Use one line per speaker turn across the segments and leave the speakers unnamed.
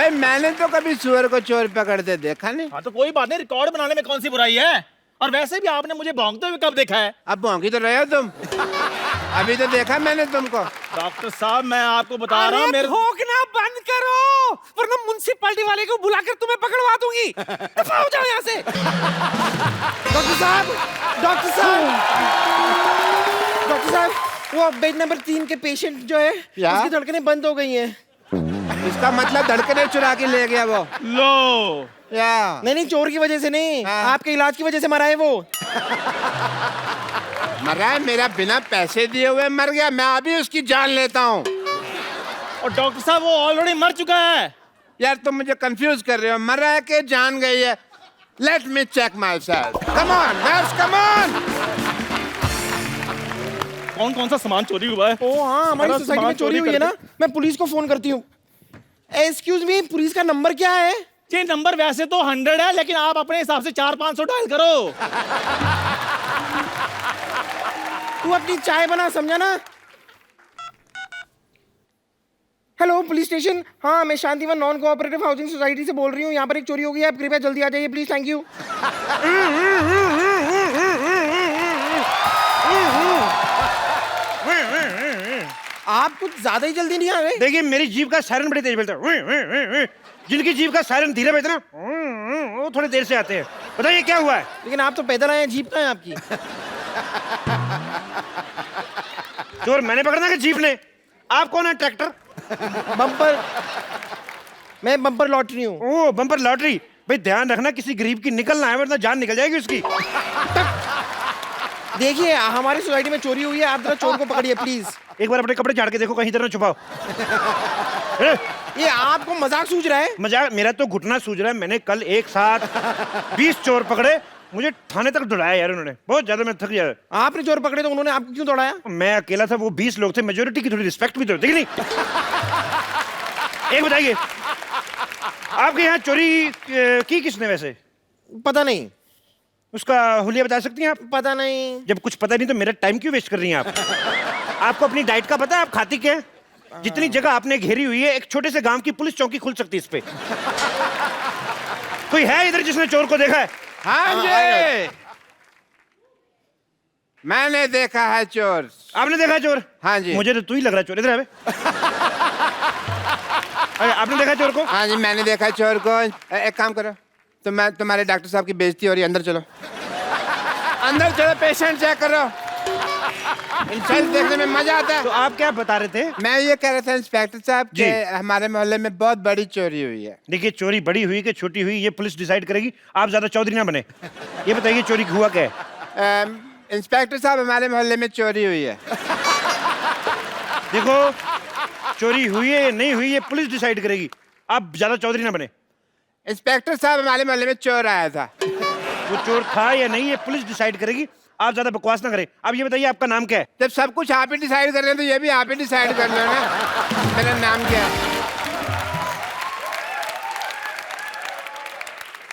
भाई मैंने तो कभी सुअर को चोर पकड़ते देखा नहीं।
हाँ तो कोई बात नहीं, रिकॉर्ड बनाने में कौन सी बुराई है। और वैसे भी आपने मुझे भौंकते हुए कब देखा है?
अब भौंकी तो रहे हो तुम। अभी तो देखा मैंने तुमको।
डॉक्टर साहब मैं आपको बता रहा हूँ, मेरे
भौंकना बंद करो वरना म्युनिसिपैलिटी वाले को बुलाकर तुम्हें पकड़वा दूंगी। दफा हो जाओ यहाँ से। डॉक्टर साहब, डॉक्टर साहब, डॉक्टर साहब, वो बेड नंबर 3 के पेशेंट जो है उसकी धड़कनें बंद हो गई हैं।
इसका मतलब धड़कने चुरा के ले गया वो।
लो
या
नहीं चोर की वजह से नहीं, आपके इलाज की वजह से मरा है वो।
मरा है? मेरा बिना पैसे दिए हुए मर गया, मैं अभी उसकी जान लेता हूँ।
और डॉक्टर साहब वो ऑलरेडी मर चुका है।
यार तुम मुझे कंफ्यूज कर रहे हो, मरा है कि जान गई है? Let me check myself. Come on nurse, come on.
कौन कौन सा सामान चोरी हुआ है?
ओ हाँ, हमारी सोसाइटी में चोरी हुई है ना। मैं पुलिस को फोन करती हूँ। एक्सक्यूज मी, पुलिस का नंबर क्या है?
जी नंबर वैसे तो 100 है, लेकिन आप अपने हिसाब से 400-500 डायल करो।
तू अपनी चाय बना, समझा ना? Hello police station. हाँ मैं Shantivan non cooperative housing society से बोल रही हूँ। यहाँ पर एक चोरी हो गई है, आप कृपया जल्दी आ जाइए प्लीज। Thank you. आप कुछ ज्यादा ही जल्दी नहीं आ गए।
देखिए मेरी जीभ का सायरन बड़ी तेज बजता है। जिनकी जीभ का सायरन धीरे बजता है ना, वो थोड़ी देर से आते हैं। बताइए क्या हुआ है?
लेकिन आप तो पैदल आए हैं, जीप कहाँ है आपकी?
चोर मैंने पकड़ना कि जीप ने? आप कौन है? ट्रैक्टर?
बम्पर। मैं बम्पर लॉटरी हूँ।
ओ बम्पर लॉटरी। भाई ध्यान रखना किसी गरीब की निकलना है, वरना जान निकल जाएगी उसकी।
देखिए हमारी सोसाइटी में चोरी हुई है, आप जरा चोर को पकड़िए प्लीज।
एक बार अपने कपड़े झाड़ के देखो, कहीं इधर ना छुपाओ।
ये आपको मजाक सूझ रहा है?
मजाक? मेरा तो घुटना सूझ रहा है। मैंने कल एक साथ 20 चोर पकड़े, मुझे थाने तक दौड़ाया यार उन्होंने। बहुत ज्यादा मैं थक गया।
आपने चोर पकड़े तो उन्होंने आपको क्यों दौड़ाया?
मैं अकेला था, वो 20 लोग थे, मेजोरिटी की थोड़ी रिस्पेक्ट भी तो होती है नहीं? एक बताइए, आपके यहाँ चोरी की किसने वैसे?
पता नहीं।
उसका हुलिया बता सकती हैं आप?
पता नहीं।
जब कुछ पता नहीं तो मेरा टाइम क्यों वेस्ट कर रही हैं आप? आपको अपनी डाइट का पता है? आप खाती क्या है? जितनी जगह आपने घेरी हुई है, एक छोटे से गांव की पुलिस चौकी खुल सकती है इस पे। कोई है इधर जिसने चोर को देखा है?
हाँ जी, मैंने देखा है चोर।
आपने देखा है चोर?
हाँ जी।
मुझे तो तू ही लग रहा है चोर। इधर अरे आपने देखा चोर को?
हाँ जी मैंने देखा चोर को। एक काम करो, तो मैं तुम्हारे डॉक्टर साहब की बेइज्जती हो रही है, अंदर चलो। अंदर चलो, पेशेंट चेक करो। इंसान देखने में मजा आता है।
तो आप क्या बता रहे थे?
मैं ये कह रहा था इंस्पेक्टर साहब
जी।
कि हमारे मोहल्ले में बहुत बड़ी चोरी हुई है।
देखिए चोरी बड़ी हुई कि छोटी हुई ये पुलिस डिसाइड करेगी। आप ज्यादा चौधरी ना बने। ये बताइए चोरी हुआ क्या है?
इंस्पेक्टर साहब हमारे मोहल्ले में चोरी हुई है।
देखो चोरी हुई है या नहीं हुई ये पुलिस डिसाइड करेगी। आप ज्यादा चौधरी ना बने।
इंस्पेक्टर साहब हमारे मोहल्ले में चोर आया था।
वो चोर था या नहीं ये पुलिस डिसाइड करेगी। आप ज्यादा बकवास ना करें। अब ये बताइए आपका नाम क्या है?
जब सब कुछ आप ही डिसाइड कर रहे हैं तो ये भी आप ही डिसाइड कर लो ना। मेरा नाम क्या है?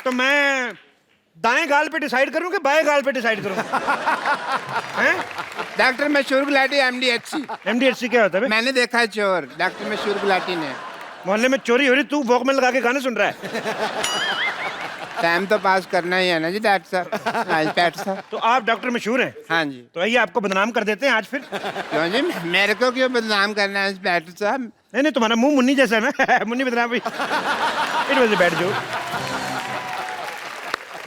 तो मैं दाएं गाल पे डिसाइड करूं कि बाएं गाल पे डिसाइड करूं? हैं?
डॉक्टर मशहूर गुलाटी MDHC।
MDHC क्या होता है?
मैंने देखा है चोर, डॉक्टर मशहूर गुलाटी ने।
मोहल्ले में चोरी हो रही, तू वॉकमैन लगा के गाने सुन रहा है।
टाइम तो पास करना ही है ना जी डॉक्टर साहब। हाँ इंस्पेक्टर साहब।
तो आप डॉक्टर मशहूर हैं?
हाँ जी।
तो आइए आपको बदनाम कर देते हैं आज फिर।
क्यों जी, मेरे को क्यों बदनाम करना है इंस्पेक्टर साहब?
नहीं नहीं, तुम्हारा मुंह मुन्नी जैसा है ना। मुन्नी बदनाम भी। इट वाज बैठ जाओ।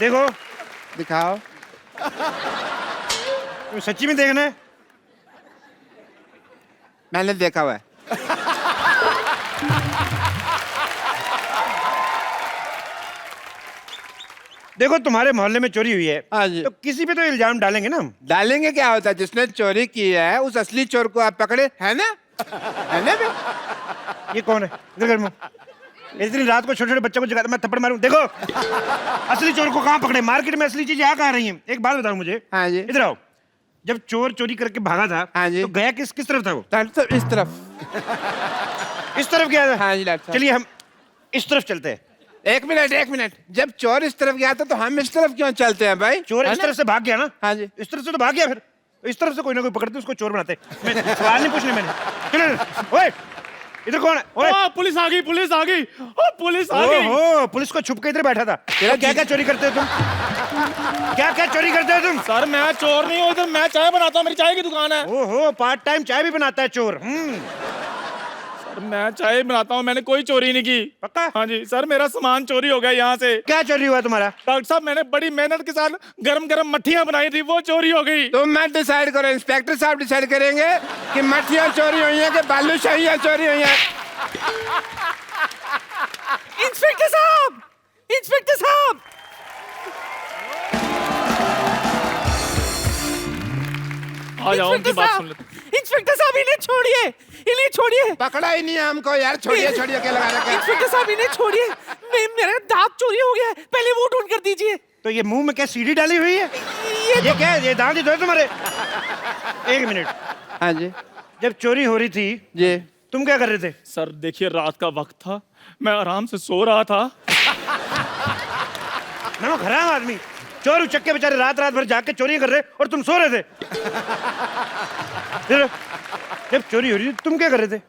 देखो
दिखाओ।
सच्ची में देखना है?
मैंने देखा हुआ है।
देखो तुम्हारे मोहल्ले में चोरी हुई है।
हाँ जी।
तो किसी पे तो इल्जाम डालेंगे ना हम।
डालेंगे क्या होता है, जिसने चोरी की है उस असली चोर को आप पकड़े है ना? है ना बे?
ये कौन है? इधर कर मुंह। इतनी रात को छोटे छोटे बच्चों को जगाता, मैं थप्पड़ मारूं। देखो असली चोर को कहाँ पकड़े? मार्केट में असली चीजें आ रही हैं। एक बात बताओ मुझे।
हाँ जी।
इधर आओ। जब चोर चोरी करके भागा था,
हाँ जी।
तो गया किस किस तरफ था वो?
डॉक्टर साहब इस तरफ।
इस तरफ गया था?
हाँ जी डॉक्टर साहब।
चलिए हम इस तरफ चलते हैं।
एक मिनट, जब चोर इस तरफ गया था तो हम इस तरफ क्यों चलते हैं भाई?
चोर
है
इस
ना?
तरफ से भाग गया ना?
हाँ जी।
इस तरफ से तो भाग गया, फिर इस तरफ से कोई ना कोई पकड़ते उसको चोर बनाते। मैं सवाल नहीं पूछने मैंने। चलो ओए इधर कौन है? ओए
पुलिस आ गई, पुलिस आ गई, पुलिस आ गई।
ओहो, पुलिस को छुप के इधर बैठा था। तेरा क्या क्या चोरी करते हो तुम? क्या क्या चोरी करते हो तुम?
सर मैं चोर नहीं हूँ, इधर मैं चाय बनाता हूँ, मेरी चाय की दुकान है।
ओहो, पार्ट टाइम चाय भी बनाता है चोर।
सर मैं चाय बनाता हूँ, मैंने कोई चोरी नहीं की।
पक्का?
हाँ जी सर, मेरा सामान चोरी हो गया यहाँ से।
क्या चोरी हुआ तुम्हारा?
डॉक्टर साहब मैंने बड़ी मेहनत के साथ गरम गरम मट्ठियाँ बनाई थी, वो चोरी हो गई।
तुम मत डिसाइड करो, इंस्पेक्टर साहब डिसाइड करेंगे कि मट्ठियाँ चोरी हुई हैं कि बालूशाहियाँ चोरी हुई हैं।
इंस्पेक्टर साहब, इंस्पेक्टर साहब,
आ जाओ, उनकी बात सुन लेते।
इंस्पेक्टर साहब इन्हें छोड़िए, इन्हें छोड़िए।
पकड़ा ही नहीं है हमको यार, छोड़िए छोड़िए, क्या लगा रखा है?
इंस्पेक्टर साहब इन्हें छोड़िए, मेरा दांत चोरी हो गया है, पहले वो ढूंढ कर दीजिए।
तो ये मुंह में क्या सीढ़ी डाली हुई है? ये क्या है? ये दांत ही तो है तुम्हारे। एक मिनट,
हाँ जी
जब चोरी हो रही थी
जी।
तुम क्या कर रहे थे?
सर देखिए रात का वक्त था, मैं आराम से सो रहा था।
ना खराब आदमी, चोर उचक्के बेचारे रात रात भर जाग के चोरी कर रहे और तुम सो रहे थे। फिर जब चोरी हो रही थी तुम क्या कर रहे थे?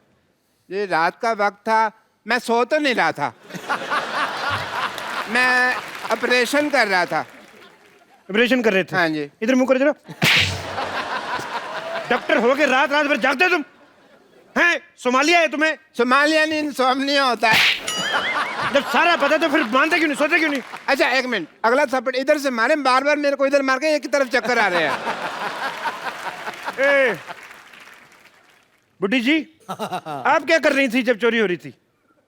ये रात का वक्त था, मैं सो तो नहीं रहा था, मैं ऑपरेशन कर रहा था।
ऑपरेशन कर रहे थे?
हाँ जी।
इधर मुंह करो जरा। डॉक्टर हो के रात रात भर जागते हो तुम हैं? सोमालिया है तुम्हें?
सोमालिया नहीं, इंसोम्निया होता है।
जब सारा पता तो फिर मानते क्यों नहीं, सोते क्यों नहीं?
अच्छा एक मिनट, अगला थप्पड़ इधर से मारे, बार बार मेरे को इधर मार के एक ही तरफ चक्कर आ रहे हैं।
ए, बुड्ढी जी आप क्या कर रही थी जब चोरी हो रही थी?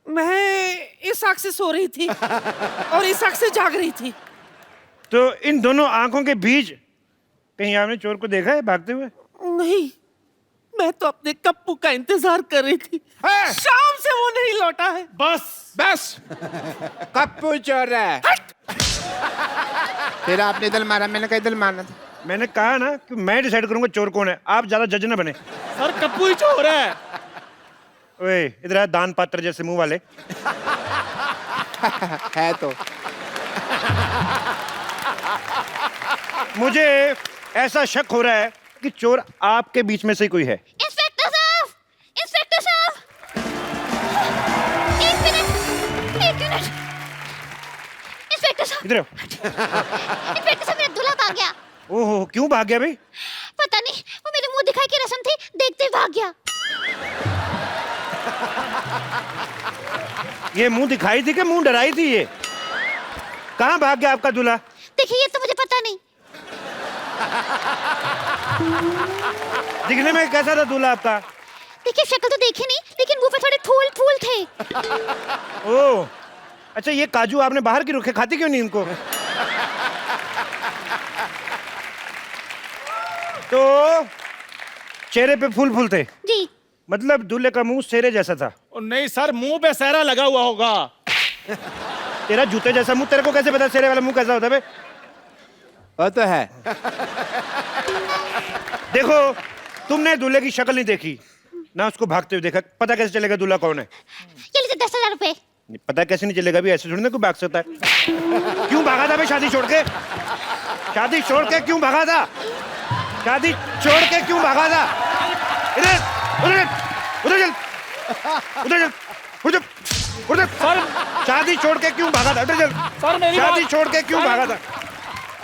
मैं इस आंख से सो रही थी और इस आंख से जाग रही थी।
तो इन दोनों आंखों के बीच कहीं आपने चोर को देखा है भागते हुए?
नहीं, मैं तो अपने कप्पू का इंतजार कर रही थी,
है?
शाम से वो नहीं लौटा है।
बस कप्पू चोर है। फिर आपने इधर मारा, मैंने कहा इधर मारना था।
मैंने कहा ना कि मैं डिसाइड करूंगा चोर कौन है, आप ज्यादा जज न बने।
सर कप्पू ही चोर है।
ओए इधर आ, दान पात्र जैसे मुंह वाले।
है तो।
मुझे ऐसा शक हो रहा है कि चोर आपके बीच में से कोई है।
इंस्पेक्टर साहब, इंस्पेक्टर साहब, एक मिनट, एक मिनट। इंस्पेक्टर साहब,
इधर आओ।
इंस्पेक्टर साहब मेरा दूल्हा भाग गया।
ओहो, क्यों भाग गया भाई?
पता नहीं, वो मेरे मुंह दिखाई की रस्म थी, देखते ही भाग गया।
ये मुंह दिखाई थी कि मुंह डराई थी? ये कहाँ भाग गया आपका दूल्हा?
देखिए ये तो मुझे पता नहीं।
दिखने में कैसा था दूल्हा आपका?
देखिए शक्ल तो देखी नहीं, लेकिन मुंह पे थोड़े फूल फूल थे।
ओह अच्छा, ये काजू आपने बाहर की रखे, खाती क्यों नहीं इनको? तो चेहरे पे फूल फूल थे,
जी।
मतलब दूल्हे का मुंह सेरे जैसा था।
नहीं सर, मुंह पे सहरा लगा हुआ होगा।
तेरा जूते जैसा मुंह, तेरे को कैसे पता सेरे वाला मुंह कैसा होता है बे?
वो तो है।
देखो, तुमने दूल्हे की शक्ल नहीं देखी ना, उसको भागते हुए देखा, पता कैसे चलेगा दूल्हा कौन है?
ये लीजिए 10,000 रुपए।
पता कैसे नहीं चलेगा भी, ऐसे थोड़ी ना कोई भाग सकता है। क्यों भागा था बे शादी छोड़ के? शादी छोड़ के क्यों भागा था? शादी छोड़ के क्यों भागा था? इधर उधर उधर चल, उधर चल, उधर उधर।
सर
शादी छोड़ के क्यों भागा था? उधर चल।
सर मेरी
शादी
बात-
छोड़ के क्यों भागा था?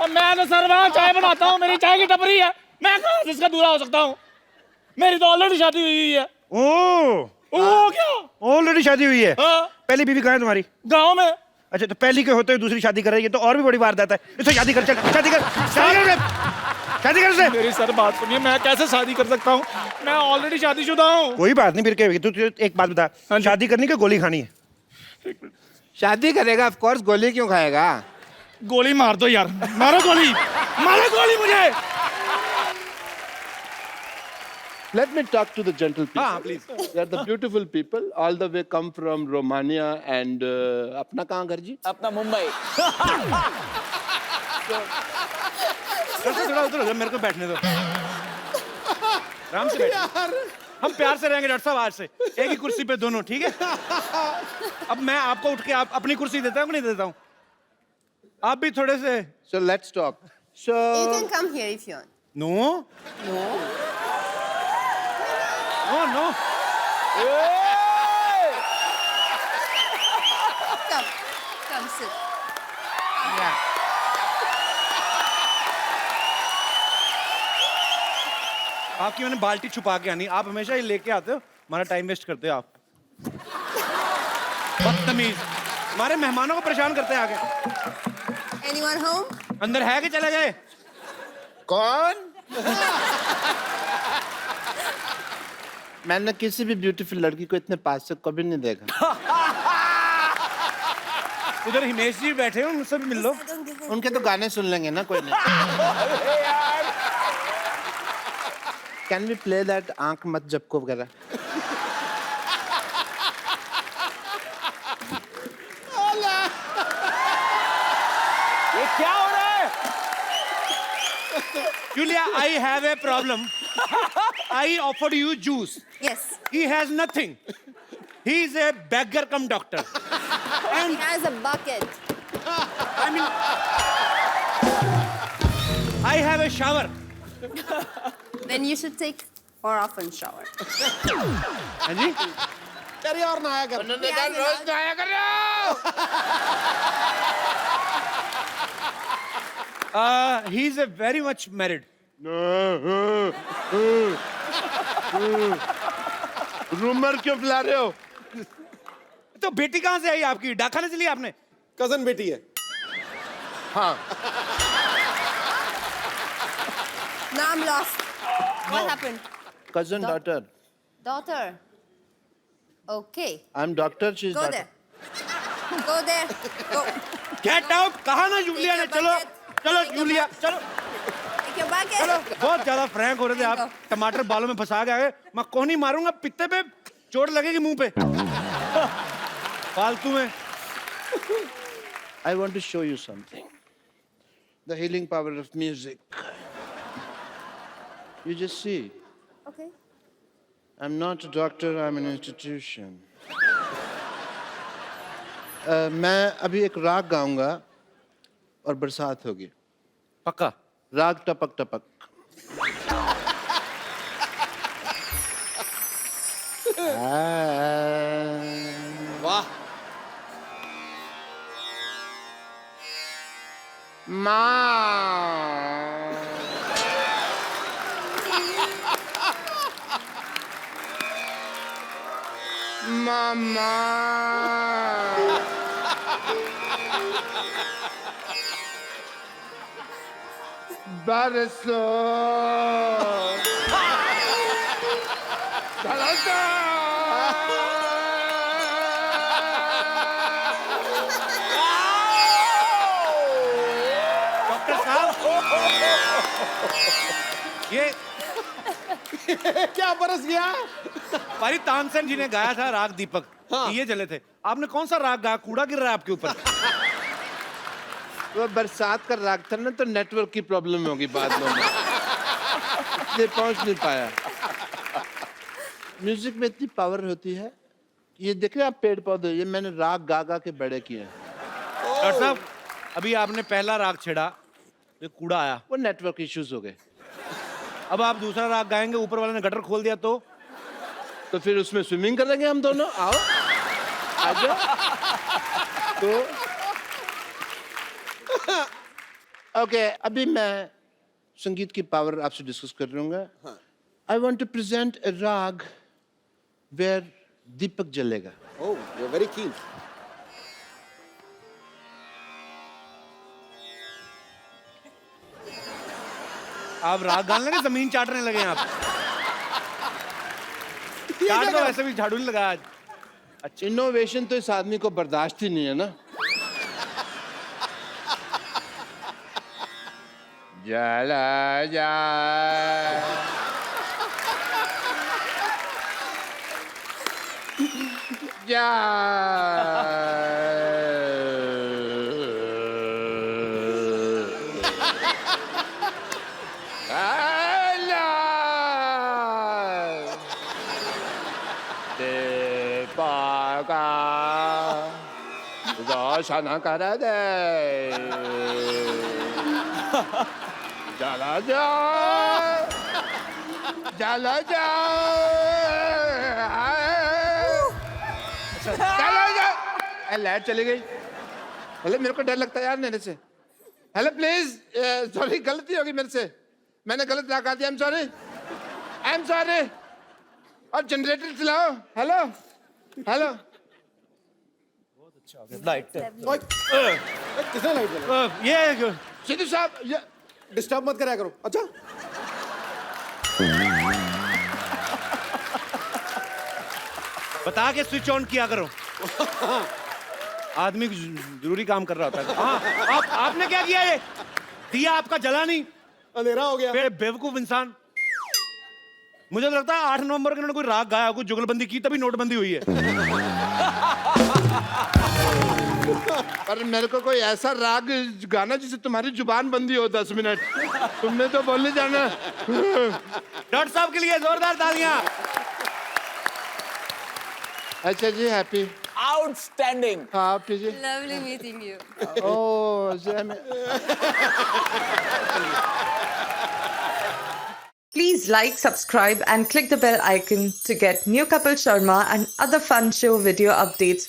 और मैं तो सर वहाँ चाय बनाता हूँ, मेरी चाय की टपरी है, मैं कहाँ से इसका दूल्हा हो सकता हूँ? मेरी तो ऑलरेडी शादी हुई है। ओ क्या?
ऑलरेडी शादी हुई है?
हाँ,
पहली बीवी कहाँ है तुम्हारी?
गाँव में।
अच्छा, तो पहली के होते हुए दूसरी शादी कर रही है, तो और भी बड़ी वारदात है। इससे शादी कर, चल शादी कर, शादी कर, शादी कर से।
मेरी सर बात सुनिए, मैं कैसे शादी कर सकता हूँ? मैं ऑलरेडी शादीशुदा हूँ।
कोई बात नहीं, फिर क्या होगी? तू एक बात बता,
हाँ जी।
शादी करनी कि गोली खानी है?
शादी करेगा ऑफ कोर्स, गोली क्यों खाएगा?
गोली मार दो यार, मारो गोली, मारो गोली मुझे।
Let me talk to the gentle people.
हाँ, please.
They are the beautiful people. All the way come from Romania and अपना कहाँ घर जी?
अपना मुंबई।
थोड़ा उधर मेरे को बैठने दो, आराम से बैठो। हम प्यार से रहेंगे डॉक्टर साहब, आज से एक ही कुर्सी पे दोनों, ठीक है? अब मैं आपको उठ के आप अपनी कुर्सी देता हूँ कि नहीं देता हूँ? आप भी थोड़े से।
So let's talk. So
You can come here if you want.
No
No.
No no
Come sit.
आपकी मैंने बाल्टी छुपा के आनी, आप हमेशा ये लेके आते हो, हमारा टाइम वेस्ट करते हो आप। बदतमीज, हमारे मेहमानों को परेशान करते हैं आगे।
Anyone home?
अंदर है कि चले गए?
कौन? मैंने किसी भी ब्यूटीफुल लड़की को इतने पास से कभी नहीं देखा।
उधर हिमेश जी बैठे हो, उनसे भी मिल लो।
उनके तो गाने सुन लेंगे ना, कोई नहीं। कैन वी प्ले दैट आंख मत झपको वगैरह?
ये क्या हो रहा है?
Julia, I have a problem. I offered you juice.
Yes.
He has nothing. He is a beggar cum doctor.
He has a bucket.
I mean, I have a shower.
Then you should take more often shower.
हाँ जी?
तेरी और ना आया कर।
उन्होंने कहा रोज नहाया करो।
He is a very much married.
Rumour क्यों फैला रहे हो?
तो बेटी कहाँ से आई आपकी? डाकखाने से ली आपने?
कजन बेटी है।
हाँ।
Now I'm lost. What happened?
Cousin daughter.
Daughter. Okay.
I'm doctor. She's
Go
daughter.
there. Go there. Go.
Get out! कहा ना जूलिया ने?
Take your
चलो,
bucket.
चलो
Take your
जूलिया, चलो।
Take your bucket.
बहुत ज्यादा फ्रैंक हो रहे थे आप।
Go.
टमाटर बालों में फंसा के आए। मैं कोहनी मारूंगा, पित्ते पे चोट लगेगी मुंह पे। फालतू में।
I want to show you something. The healing power of music. You just see.
Okay.
I'm not a doctor, I'm an institution. मैं अभी एक राग गाऊंगा और बरसात होगी।
पक्का।
राग टपक टपक।
वाह।
माँ मामा बरसो
डॉक्टर साहब, ये
क्या बरस गया?
हमारी तानसेन जी ने गाया था राग दीपक।
हाँ।
ये चले थे। आपने कौन सा राग गाया? कूड़ा गिर रहा है आपके ऊपर।
वो बरसात का राग था ना, तो नेटवर्क की प्रॉब्लम होगी बाद में, इसलिए पहुंच नहीं पाया। म्यूजिक में इतनी पावर होती है। ये देख रहे हैं आप पेड़ पौधे, ये मैंने राग गा गा के बड़े किए हैं।
डॉक्टर साहब, अभी आपने पहला राग छेड़ा, ये कूड़ा आया।
वो नेटवर्क इश्यूज हो गए।
अब आप दूसरा राग गाएंगे, ऊपर वाले ने गटर खोल दिया तो
फिर उसमें स्विमिंग करेंगे हम दोनों। आओ आ जाओ। तो ओके, अभी मैं संगीत की पावर आपसे डिस्कस कर लूंगा। आई वॉन्ट टू प्रेजेंट ए राग वेयर दीपक जलेगा।
Oh, you're very keen.
आप राग गाने लगे, जमीन चाटने लगे हैं आप। चाट तो वैसे भी झाड़ू नहीं लगा आज।
इनोवेशन तो इस आदमी को बर्दाश्त ही नहीं है ना। जला जा जा देवागा रोशन कर दे जला जा जला जा चलो जा लाइट चली गई। हेलो, मेरे को डर लगता है यार नेने से। हेलो प्लीज, सॉरी गलती होगी मेरे से, मैंने गलत लगा दिया। I am sorry. और जनरेटर चलाओ। Hello hello.
लाइट किसने लाइट जलाई?
ये
सिद्धू साहब, ये
डिस्टर्ब मत करा करो। अच्छा
बता के स्विच ऑन किया करो। आदमी जरूरी काम कर रहा होता है। हाँ, आपने क्या किया? ये दिया आपका जला नहीं,
अंधेरा हो गया।
फिर बेवकूफ इंसान। मुझे तो लगता है 8 नवंबर को इन्होंने कोई राग गाया, कोई जुगलबंदी की, तभी नोटबंदी हुई है।
पर मेरे को कोई ऐसा राग गाना जिससे तुम्हारी जुबान बंदी हो 10 मिनट। तुमने तो बोलने जाना।
डॉक्टर साहब के लिए जोरदार तालियां।
अच्छा जी, हैप्पी।
Outstanding.
हाँ, आप कीजिए।
Lovely meeting you.
Please like, subscribe and click the bell icon to get new Kapil Sharma and other fun show video updates